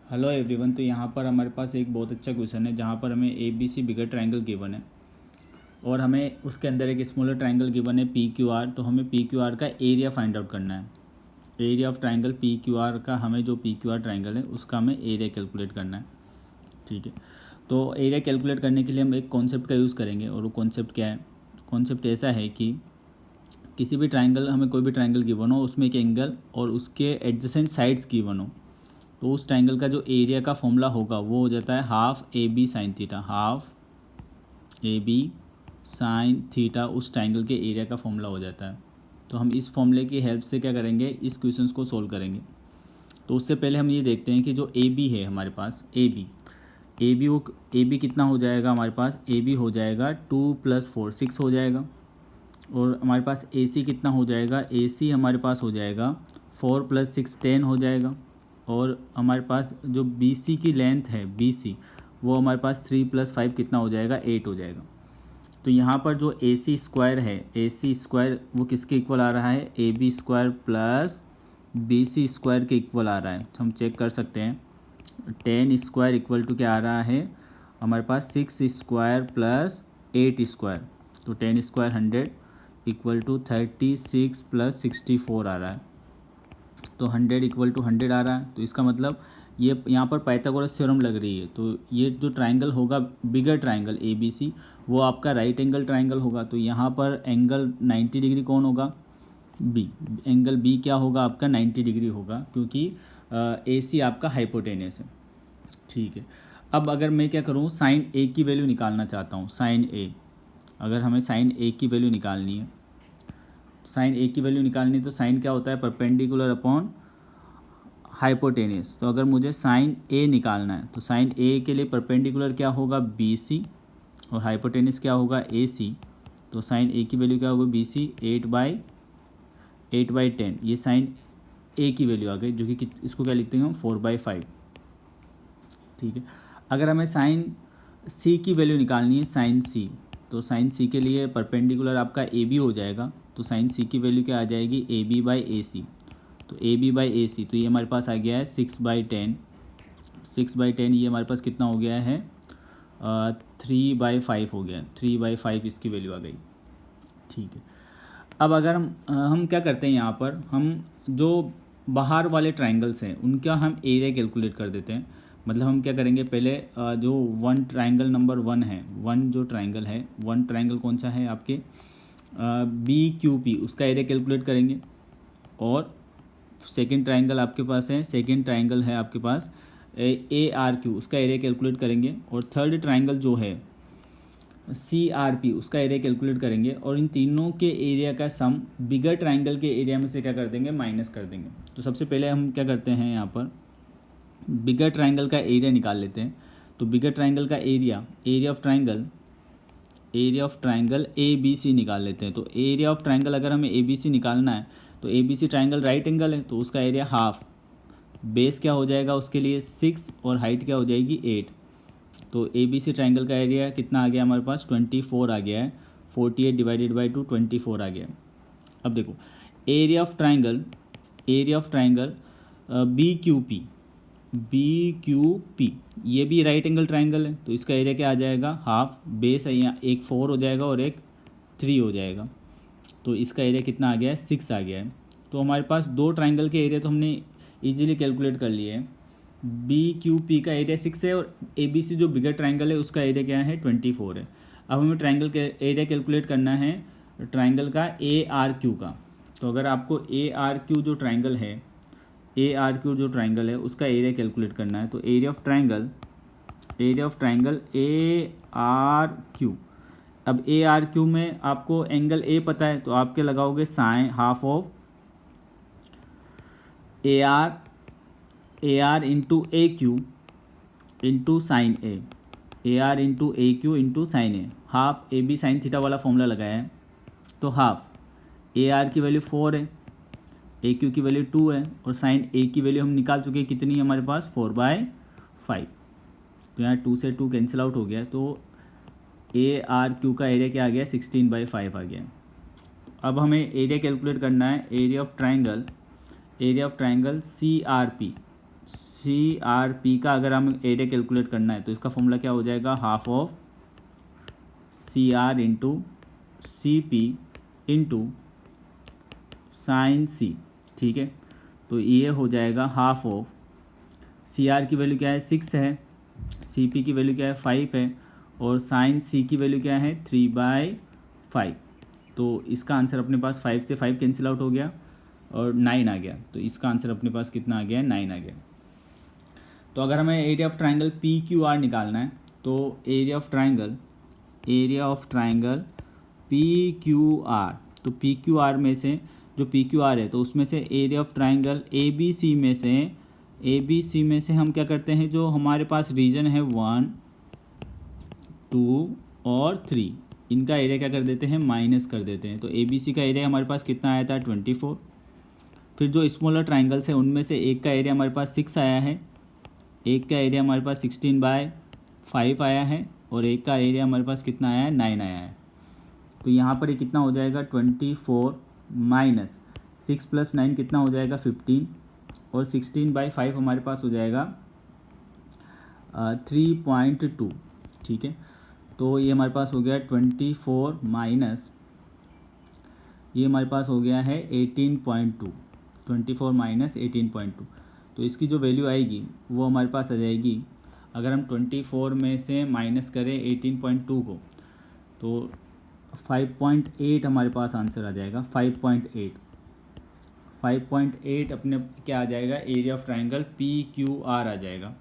Hello everyone. तो यहाँ पर हमारे पास एक बहुत अच्छा क्वेश्चन है जहाँ पर हमें A B C bigger triangle given है और हमें उसके अंदर एक स्मॉलर ट्रायंगल गिवन है पी क्यू आर। तो हमें पी क्यू आर का एरिया फाइंड आउट करना है। Area of triangle P Q R का हमें जो पी क्यू आर ट्रायंगल है उसका हमें एरिया कैलकुलेट करना है। ठीक है। तो एरिया कैलकुलेट करने के लिए हम एक कॉन्सेप्ट का यूज़ करेंगे और वो कॉन्सेप्ट क्या है। कॉन्सेप्ट ऐसा है कि किसी भी ट्रायंगल, हमें कोई भी ट्रायंगल गिवन हो, उसमें एक एंगल और उसके एडजेसेंट साइड्स गिवन हो, तो उस ट्रायंगल का जो एरिया का फॉर्मूला होगा वो हो जाता है half A B sine theta. Half A B sine theta उस ट्रायंगल के एरिया का फॉर्मूला हो जाता है। तो हम इस फॉर्मूले की हेल्प से क्या करेंगे, इस क्वेश्चंस को सोल्व करेंगे। तो उससे पहले हम ये देखते हैं कि जो ए बी है हमारे पास, ए बी कितना हो जाएगा हमारे पास। ए बी हो जाएगा 2+4 6 हो जाएगा। और हमारे पास ए सी कितना हो जाएगा, ए सी हमारे पास हो जाएगा 4+6 10 हो जाएगा। और हमारे पास जो बी सी की लेंथ है, बी सी, वो हमारे पास 3+5 कितना हो जाएगा, 8 हो जाएगा। तो यहाँ पर जो ए सी स्क्वायर है, ए सी स्क्वायर वो किसके इक्वल आ रहा है, A B square plus B C square के इक्वल आ रहा है। तो हम चेक कर सकते हैं 10 स्क्वायर इक्वल टू क्या आ रहा है हमारे पास, 6 स्क्वायर प्लस 8 स्क्वायर। तो 10 स्क्वायर 100 इक्वल टू 36 प्लस 64 आ रहा है। तो 100 इक्वल टू 100 आ रहा है। तो इसका मतलब ये यहाँ पर पाइथागोरस थ्योरम लग रही है। तो ये जो ट्रायंगल होगा बिगर ट्रायंगल ए बी सी, वो आपका राइट एंगल ट्रायंगल होगा। तो यहाँ पर एंगल 90 डिग्री कौन होगा, बी। एंगल बी क्या होगा आपका, 90 डिग्री होगा, क्योंकि ए सी आपका हाइपोटेनियस है। ठीक है। अब अगर मैं क्या करूँ, साइन ए की वैल्यू निकालना चाहता हूँ। साइन ए, अगर हमें साइन ए की वैल्यू निकालनी है, साइन ए की वैल्यू निकालनी है तो साइन क्या होता है, परपेंडिकुलर अपॉन हाइपोटेनियस। तो अगर मुझे साइन ए निकालना है तो साइन ए के लिए परपेंडिकुलर क्या होगा, बी सी, और हाइपोटेनियस क्या होगा, ए सी। तो साइन ए की वैल्यू क्या होगी, बी सी 8/10। ये साइन ए की वैल्यू आ गई, जो कि इसको क्या लिखते हैं हम, 4/5। ठीक है। अगर हमें साइन सी की वैल्यू निकालनी है, साइन सी, तो साइन सी के लिए परपेंडिकुलर आपका ए बी हो जाएगा। तो साइन सी की वैल्यू क्या आ जाएगी, ए बी बाई ए सी। तो ए बी बाई ए सी, तो ये हमारे पास आ गया है 6/10। 6/10 ये हमारे पास कितना हो गया है, 3/5 हो गया। 3/5 इसकी वैल्यू आ गई। ठीक है। अब अगर हम क्या करते हैं, यहाँ पर हम जो बाहर वाले ट्रायंगल्स हैं उनका हम एरिया कैलकुलेट कर देते हैं। मतलब हम क्या करेंगे, पहले जो वन ट्रायंगल नंबर 1 है, वन जो ट्रायंगल है, वन ट्रायंगल कौन सा है आपके, बी क्यू पी, उसका एरिया कैलकुलेट करेंगे। और सेकंड ट्रायंगल आपके पास है, सेकंड ट्रायंगल है आपके पास ए आर क्यू, उसका एरिया कैलकुलेट करेंगे। और थर्ड ट्रायंगल जो है सी आर पी, उसका एरिया कैलकुलेट करेंगे। और इन तीनों के एरिया का सम बिगर ट्रायंगल के एरिया में से क्या कर देंगे, माइनस कर देंगे। तो सबसे पहले हम क्या करते हैं, यहाँ पर बिगर ट्रायंगल का एरिया निकाल लेते हैं। तो बिगर ट्रायंगल का area, area of triangle A B C निकाल लेते हैं। तो एरिया ऑफ ट्रायंगल अगर हमें ए बी सी निकालना है तो A B C triangle right angle है, तो उसका एरिया हाफ, बेस क्या हो जाएगा उसके लिए 6 और हाइट क्या हो जाएगी 8। तो ए बी सी ट्रायंगल का एरिया कितना आ गया हमारे पास, 24 आ गया है। 48 डिवाइडेड बाई 2 24 आ गया। अब देखो area of triangle B Q P, ये भी राइट एंगल ट्रायंगल है। तो इसका एरिया क्या आ जाएगा, हाफ, बेस है यहाँ, एक 4 हो जाएगा और एक 3 हो जाएगा। तो इसका एरिया कितना आ गया है, 6 आ गया है। तो हमारे पास दो ट्रायंगल के एरिया तो हमने इजीली कैलकुलेट कर लिए हैं। बी क्यू पी का एरिया 6 है और ए बी सी जो बिगर ट्रायंगल है उसका एरिया क्या है, 24 है। अब हमें ट्रायंगल के एरिया कैलकुलेट करना है ट्रायंगल का ए आर क्यू का। तो अगर आपको ए आर क्यू जो ट्रायंगल है, उसका एरिया कैलकुलेट करना है, तो area of triangle A R Q. अब ए आर क्यू में आपको एंगल ए पता है, तो आप क्या लगाओगे, sine half of A R into A Q into sine A R into A Q into sine A. Half A B sine theta वाला फॉर्मूला लगाया है। तो हाफ ए आर की वैल्यू 4 है, ए क्यू की वैल्यू 2 है, और साइन ए की वैल्यू हम निकाल चुके हैं, कितनी है हमारे पास, 4/5। तो यहाँ 2 से 2 कैंसिल आउट हो गया। तो ए आर क्यू का एरिया क्या आ गया, 16/5 आ गया। अब हमें एरिया कैलकुलेट करना है, area of triangle C R P. CRP का अगर हम एरिया कैलकुलेट करना है तो इसका फॉर्मूला क्या हो जाएगा, half of CR into CP into sine C, ठीक है। तो ये हो जाएगा हाफ ऑफ CR की वैल्यू क्या है 6 है, CP की वैल्यू क्या है 5 है, और साइन C की वैल्यू क्या है 3/5। तो इसका आंसर अपने पास 5 से 5 कैंसिल आउट हो गया और 9 आ गया। तो इसका आंसर अपने पास कितना आ गया, 9 आ गया। तो अगर हमें एरिया ऑफ ट्राइंगल PQR निकालना है तो एरिया ऑफ ट्राइंगल PQR, तो PQR में से जो PQR है तो उसमें से एरिया ऑफ ट्राइंगल ABC में से हम क्या करते हैं, जो हमारे पास रीजन है 1, 2 और 3, इनका एरिया क्या कर देते हैं, माइनस कर देते हैं। तो ABC का एरिया हमारे पास कितना आया था 24। फिर जो स्मॉलर ट्राइंगल्स है उनमें से एक का एरिया हमारे पास 6 आया है, एक का एरिया हमारे पास 16/5 आया है, और एक का एरिया हमारे पास कितना आया है, 9 आया है। तो यहाँ पर ये कितना हो जाएगा 24 माइनस 6 + 9 कितना हो जाएगा 15, और 16/5 हमारे पास हो जाएगा 3.2, ठीक है। तो ये हमारे पास हो गया 24 माइनस, ये हमारे पास हो गया है 18.2, 24 माइनस 18.2। तो इसकी जो वैल्यू आएगी वो हमारे पास आ जाएगी, अगर हम 24 में से माइनस करें 18.2 को तो 5.8 हमारे पास आंसर आ जाएगा। 5.8 अपने क्या आ जाएगा, एरिया ऑफ ट्राइंगल PQR आ जाएगा।